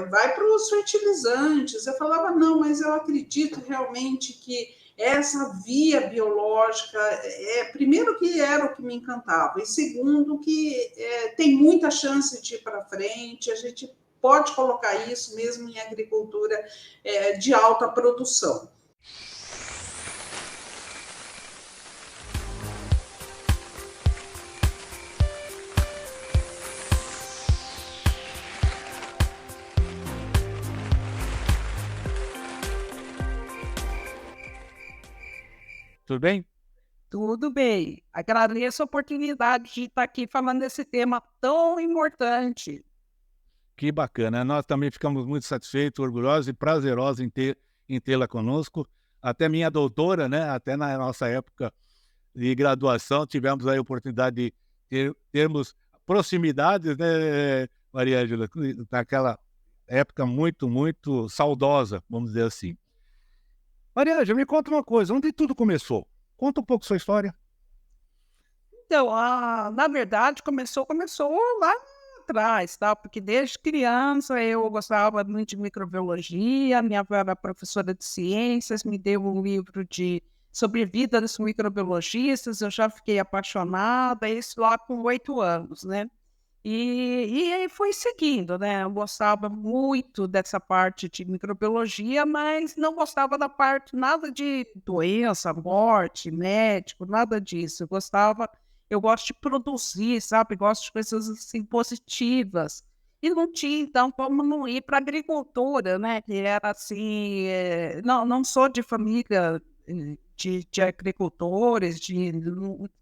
vai para os fertilizantes. Eu falava, não, mas eu acredito realmente que essa via biológica, primeiro que era o que me encantava, e segundo que tem muita chance de ir para frente, a gente pode colocar isso mesmo em agricultura de alta produção. Tudo bem? Tudo bem. Agradeço a oportunidade de estar aqui falando desse tema tão importante. Que bacana. Nós também ficamos muito satisfeitos, orgulhosos e prazerosos em tê-la conosco. Até minha doutora, né? Até na nossa época de graduação, tivemos aí a oportunidade de termos proximidades, né, Maria Ângela? Naquela época muito, muito saudosa, vamos dizer assim. Maria Ângela, me conta uma coisa, onde tudo começou? Conta um pouco sua história. Então, na verdade, começou lá atrás, tá? Porque desde criança eu gostava muito de microbiologia, minha avó era professora de ciências, me deu um livro sobre vida dos microbiologistas, eu já fiquei apaixonada, isso lá com 8 anos, né? E aí foi seguindo, né? Eu gostava muito dessa parte de microbiologia, mas não gostava da parte nada de doença, morte, médico, nada disso. Eu gosto de produzir, sabe? Gosto de coisas assim positivas. E não tinha, então, como não ir para a agricultura, né? Que era assim, não sou de família de agricultores,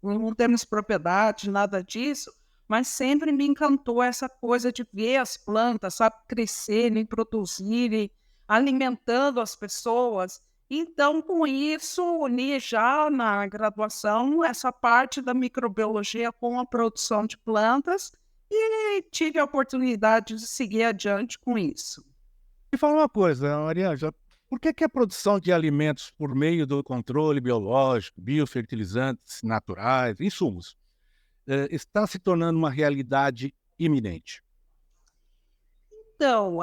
não temos propriedade, nada disso. Mas sempre me encantou essa coisa de ver as plantas, sabe, crescerem, produzirem, alimentando as pessoas. Então, com isso, uni já na graduação essa parte da microbiologia com a produção de plantas e tive a oportunidade de seguir adiante com isso. Me fala uma coisa, Maria Ângela, por que a produção de alimentos por meio do controle biológico, biofertilizantes naturais, insumos, está se tornando uma realidade iminente? Então,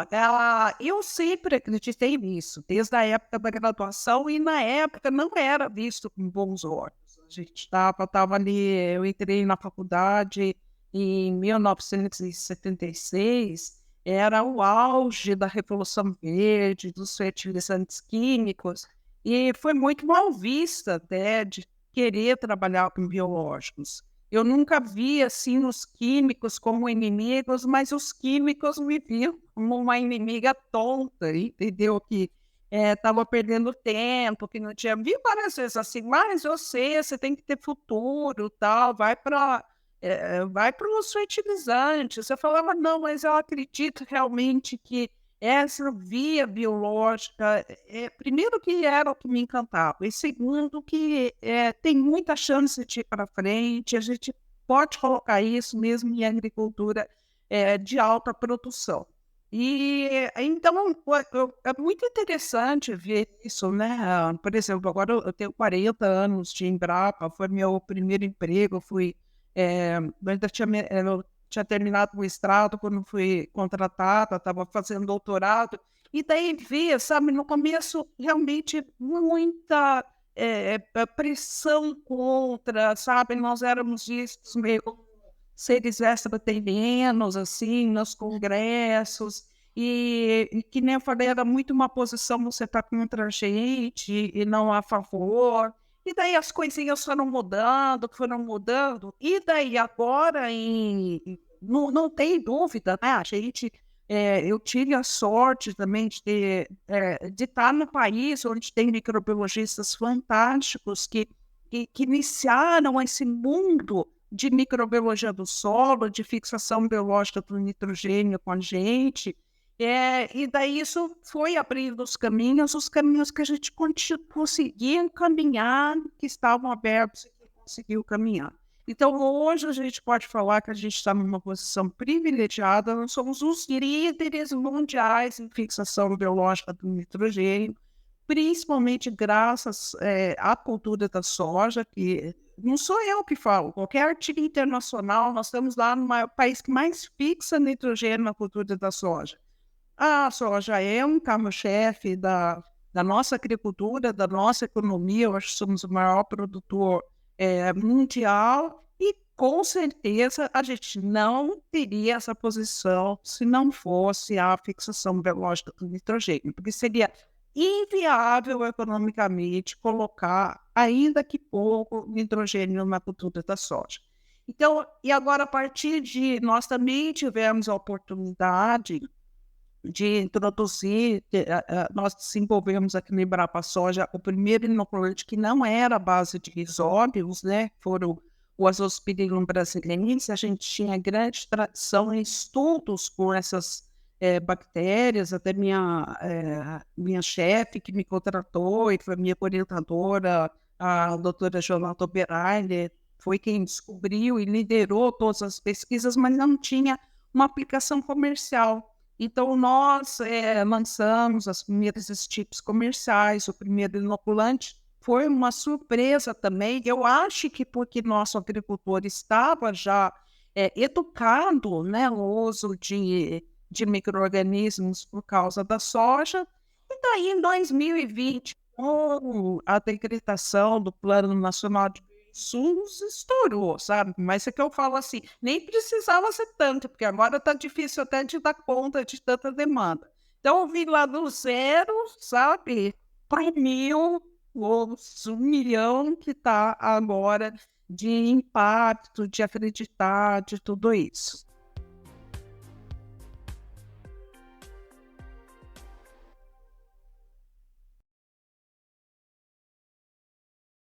eu sempre acreditei nisso, desde a época da graduação, e na época não era visto com bons olhos. A gente estava ali, eu entrei na faculdade em 1976, era o auge da Revolução Verde, dos fertilizantes químicos, e foi muito mal vista até de querer trabalhar com biológicos. Eu nunca vi, assim, os químicos como inimigos, mas os químicos me viam como uma inimiga tonta, entendeu? Que estava perdendo tempo, que não tinha... Vi várias vezes assim, mas você tem que ter futuro, tal, vai para os fertilizantes. Eu falava, não, mas eu acredito realmente que essa via biológica, primeiro que era o que me encantava, e segundo que tem muita chance de ir para frente, a gente pode colocar isso mesmo em agricultura de alta produção. E então é muito interessante ver isso, né? Por exemplo, agora eu tenho 40 anos de Embrapa, foi meu primeiro emprego, eu ainda tinha terminado o mestrado quando fui contratada, estava fazendo doutorado, e daí via, sabe, no começo realmente muita pressão contra, sabe, nós éramos vistos meio como seres extraterrenos, assim, nos congressos, e que nem eu falei, era muito uma posição você está contra a gente e não a favor. E daí as coisinhas foram mudando, e daí agora não tem dúvida, né? Eu tive a sorte também de estar no país onde tem microbiologistas fantásticos que iniciaram esse mundo de microbiologia do solo, de fixação biológica do nitrogênio com a gente. E daí isso foi abrindo os caminhos que a gente conseguia caminhar, que estavam abertos e que conseguiu caminhar. Então, hoje a gente pode falar que a gente está numa posição privilegiada, nós somos os líderes mundiais em fixação biológica do nitrogênio, principalmente graças à cultura da soja, que não sou eu que falo, qualquer artigo internacional, nós estamos lá no país que mais fixa nitrogênio na cultura da soja. a soja é um carro-chefe da nossa agricultura, da nossa economia. Eu acho que somos o maior produtor mundial e, com certeza, a gente não teria essa posição se não fosse a fixação biológica do nitrogênio, porque seria inviável economicamente colocar, ainda que pouco, nitrogênio na cultura da soja. Então, e agora, a partir de... Nós também tivemos a oportunidade de introduzir, nós desenvolvemos aqui no Embrapa Soja o primeiro inoculante que não era a base de risóbios, né? Foram o Azospirillum brasileirense. A gente tinha grande tradição em estudos com essas bactérias. Até minha chefe que me contratou e foi minha orientadora, a doutora Jonathan Oberheim, foi quem descobriu e liderou todas as pesquisas, mas não tinha uma aplicação comercial. Então, nós lançamos as primeiras chips comerciais, o primeiro inoculante. Foi uma surpresa também. Eu acho que porque nosso agricultor estava já educado, né, no uso de micro-organismos por causa da soja. E daí, em 2020, com a decretação do Plano Nacional de SUS, estourou, sabe? Mas é que eu falo assim, nem precisava ser tanto, porque agora está difícil até de dar conta de tanta demanda. Então, eu vim lá do zero, sabe, para 1.000, ou 1.000.000 que está agora de impacto, de acreditar, de tudo isso.